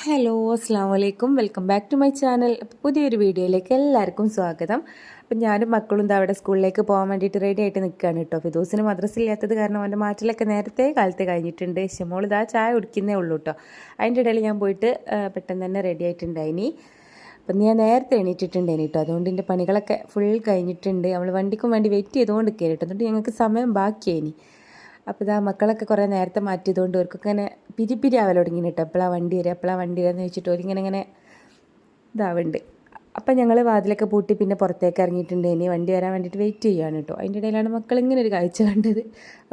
Hello അസ്സാം വലൈക്കും welcome back to my channel. അപ്പോൾ പുതിയൊരു വീഡിയോയിലേക്ക് എല്ലാവർക്കും സ്വാഗതം. അപ്പം ഞാനും മക്കളും ഇതാ അവിടെ സ്കൂളിലേക്ക് പോകാൻ വേണ്ടിയിട്ട് റെഡി ആയിട്ട് നിൽക്കുകയാണ് കേട്ടോ. ഫിദോസിന് മദ്രസ ഇല്ലാത്തത് കാരണം അവൻ്റെ മാറ്റലൊക്കെ നേരത്തെ കാലത്ത് കഴിഞ്ഞിട്ടുണ്ട്. ഷമോൾ ഇതാ ചായ കുടിക്കുന്നേ ഉള്ളൂ കേട്ടോ. അതിൻ്റെ ഇടയിൽ ഞാൻ പോയിട്ട് പെട്ടെന്ന് തന്നെ റെഡി ആയിട്ടുണ്ടായിനി. അപ്പം ഞാൻ നേരത്തെ എണീറ്റിട്ടുണ്ടായിനി കേട്ടോ. അതുകൊണ്ട് എൻ്റെ പണികളൊക്കെ ഫുൾ കഴിഞ്ഞിട്ടുണ്ട്. നമ്മൾ വണ്ടിക്കും വേണ്ടി വെയിറ്റ് ചെയ്തുകൊണ്ട് കയറിയിട്ട് എന്നിട്ട് ഞങ്ങൾക്ക് സമയം ബാക്കിയായിനി. അപ്പോൾ ഇതാ മക്കളൊക്കെ കുറേ നേരത്തെ മാറ്റിയതുകൊണ്ട് അവർക്കൊക്കെ ഇങ്ങനെ പിരി ആവൽ തുടങ്ങി കേട്ടോ. എപ്പോഴാണ് വണ്ടി വരിക എന്ന് വെച്ചിട്ട് ഇങ്ങനെ ഇതാവുന്നുണ്ട്. അപ്പം ഞങ്ങൾ വാതിലൊക്കെ പൂട്ടി പിന്നെ പുറത്തേക്ക് ഇറങ്ങിയിട്ടുണ്ട്. ഇനി വണ്ടി വരാൻ വേണ്ടിയിട്ട് വെയിറ്റ് ചെയ്യുകയാണ് കേട്ടോ. അതിൻ്റെ ഇടയിലാണ് മക്കൾ ഇങ്ങനെ ഒരു കാഴ്ച കണ്ടത്.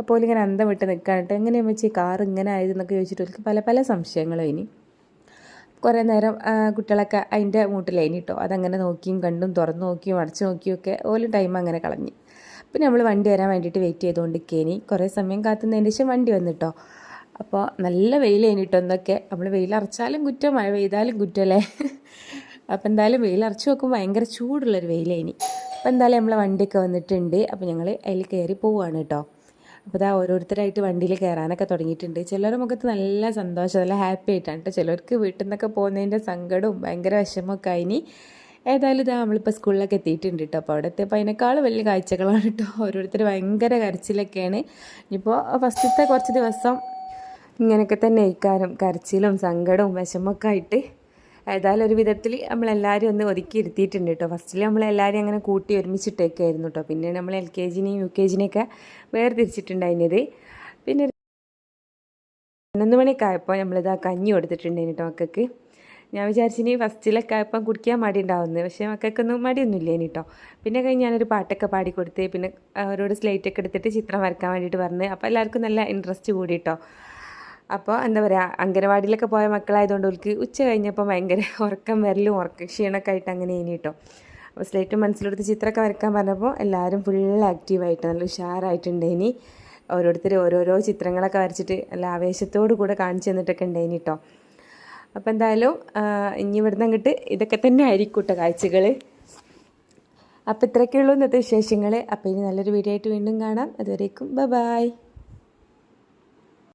അപ്പോൾ ഇങ്ങനെ അന്തം വിട്ട് നിൽക്കുകയാണ് കേട്ടോ. എങ്ങനെയാ വെച്ച് കാർ ഇങ്ങനെ ആയതെന്നൊക്കെ ചോദിച്ചിട്ട് അവർക്ക് പല പല സംശയങ്ങളും ഇനി കുറേ നേരം കുട്ടികളൊക്കെ അതിൻ്റെ മൂട്ടിലായിനി കേട്ടോ. അതങ്ങനെ നോക്കിയും കണ്ടും തുറന്നു നോക്കിയും അടച്ചു നോക്കിയൊക്കെ ഓരോ ടൈം അങ്ങനെ കളഞ്ഞ്. പിന്നെ നമ്മൾ വണ്ടി വരാൻ വേണ്ടിയിട്ട് വെയിറ്റ് ചെയ്തുകൊണ്ടിരിക്കേനി. കുറേ സമയം കാത്തുന്നതിന് ശേഷം വണ്ടി വന്നിട്ടോ. അപ്പോൾ നല്ല വെയിൽ കഴിഞ്ഞിട്ടോ എന്നൊക്കെ നമ്മൾ വെയിലറച്ചാലും കുറ്റം മഴ പെയ്താലും കുറ്റമല്ലേ. അപ്പോൾ എന്തായാലും വെയിലറച്ച് നോക്കുമ്പോൾ ഭയങ്കര ചൂടുള്ളൊരു വെയിലേനി. അപ്പോൾ എന്തായാലും നമ്മളെ വണ്ടിയൊക്കെ വന്നിട്ടുണ്ട്. അപ്പോൾ ഞങ്ങൾ അതിൽ കയറി പോവുകയാണ് കേട്ടോ. അപ്പോൾ ഇതാ ഓരോരുത്തരായിട്ട് വണ്ടിയിൽ കയറാനൊക്കെ തുടങ്ങിയിട്ടുണ്ട്. ചിലരുടെ മുഖത്ത് നല്ല സന്തോഷം, നല്ല ഹാപ്പി ആയിട്ടാണ് കേട്ടോ. ചിലർക്ക് വീട്ടിൽ നിന്നൊക്കെ പോകുന്നതിൻ്റെ സങ്കടവും ഭയങ്കര വിഷമമൊക്കെ ആയിനി. ഏതായാലും ഇതാ നമ്മളിപ്പോൾ സ്കൂളിലൊക്കെ എത്തിയിട്ടുണ്ട് കേട്ടോ. അപ്പോൾ അവിടെ എത്തിയപ്പോൾ അതിനേക്കാൾ വലിയ കാഴ്ചകളാണ് കേട്ടോ. ഓരോരുത്തർ ഭയങ്കര കരച്ചിലൊക്കെയാണ്. ഇനിയിപ്പോൾ ഫസ്റ്റത്തെ കുറച്ച് ദിവസം ഇങ്ങനെയൊക്കെ തന്നെ ഇരിക്കാനും കരച്ചിലും സങ്കടവും വിഷമമൊക്കെ ആയിട്ട് ഏതായാലും ഒരു വിധത്തിൽ നമ്മളെല്ലാവരും ഒന്ന് ഒതുക്കി ഇരുത്തിയിട്ടുണ്ട് കേട്ടോ. ഫസ്റ്റിൽ നമ്മളെല്ലാവരും അങ്ങനെ കൂട്ടി ഒരുമിച്ചിട്ടേക്കായിരുന്നു കേട്ടോ. പിന്നെ നമ്മൾ LKG UKG വേർതിരിച്ചിട്ടുണ്ടായിരുന്നത്. പിന്നെ 11 മണിയൊക്കെ ആയപ്പോൾ നമ്മളിതാ കഞ്ഞി കൊടുത്തിട്ടുണ്ടായിരുന്നു കേട്ടോ മക്കൾക്ക്. ഞാൻ വിചാരിച്ചിനി ഫസ്റ്റിലൊക്കെ ആയപ്പം കുടിക്കാൻ മടി ഉണ്ടാവുന്നത്, പക്ഷേ മക്കൾക്കൊന്നും മടിയൊന്നുമില്ല ഇനി കേട്ടോ. പിന്നെ കഴിഞ്ഞ് ഞാനൊരു പാട്ടൊക്കെ പാടിക്കൊടുത്ത് പിന്നെ അവരോട് സ്ലേറ്റൊക്കെ എടുത്തിട്ട് ചിത്രം വരയ്ക്കാൻ വേണ്ടിയിട്ട് പറഞ്ഞ്. അപ്പോൾ എല്ലാവർക്കും നല്ല ഇൻട്രസ്റ്റ് കൂടി കേട്ടോ. അപ്പോൾ എന്താ പറയുക, അംഗനവാടിയിലൊക്കെ പോയ മക്കളായതുകൊണ്ട് അവർക്ക് ഉച്ച കഴിഞ്ഞപ്പോൾ ഭയങ്കര ഉറക്കം വരലും ക്ഷീണമൊക്കെ ആയിട്ട് അങ്ങനെ ഇനി കേട്ടോ. അപ്പോൾ സ്ലേറ്റ് മനസ്സിലെടുത്ത് ചിത്രമൊക്കെ വരയ്ക്കാൻ പറഞ്ഞപ്പോൾ എല്ലാവരും ഫുൾ ആക്റ്റീവായിട്ട് നല്ല ഉഷാറായിട്ടുണ്ട്. ഇനി ഓരോരുത്തർ ഓരോരോ ചിത്രങ്ങളൊക്കെ വരച്ചിട്ട് നല്ല ആവേശത്തോടു കൂടെ കാണിച്ചു തന്നിട്ടൊക്കെ ഉണ്ടായിനി കേട്ടോ. അപ്പോൾ എന്തായാലും ഇനി ഇവിടുന്ന് അങ്ങോട്ട് ഇതൊക്കെ തന്നെ ആയിരിക്കും കേട്ടോ കാഴ്ചകൾ. അപ്പോൾ ഇത്രയൊക്കെയുള്ളൂ ഇന്നത്തെ വിശേഷങ്ങൾ. അപ്പോൾ ഇനി നല്ലൊരു വീഡിയോ ആയിട്ട് വീണ്ടും കാണാം. അതുവരേക്കും ബൈ.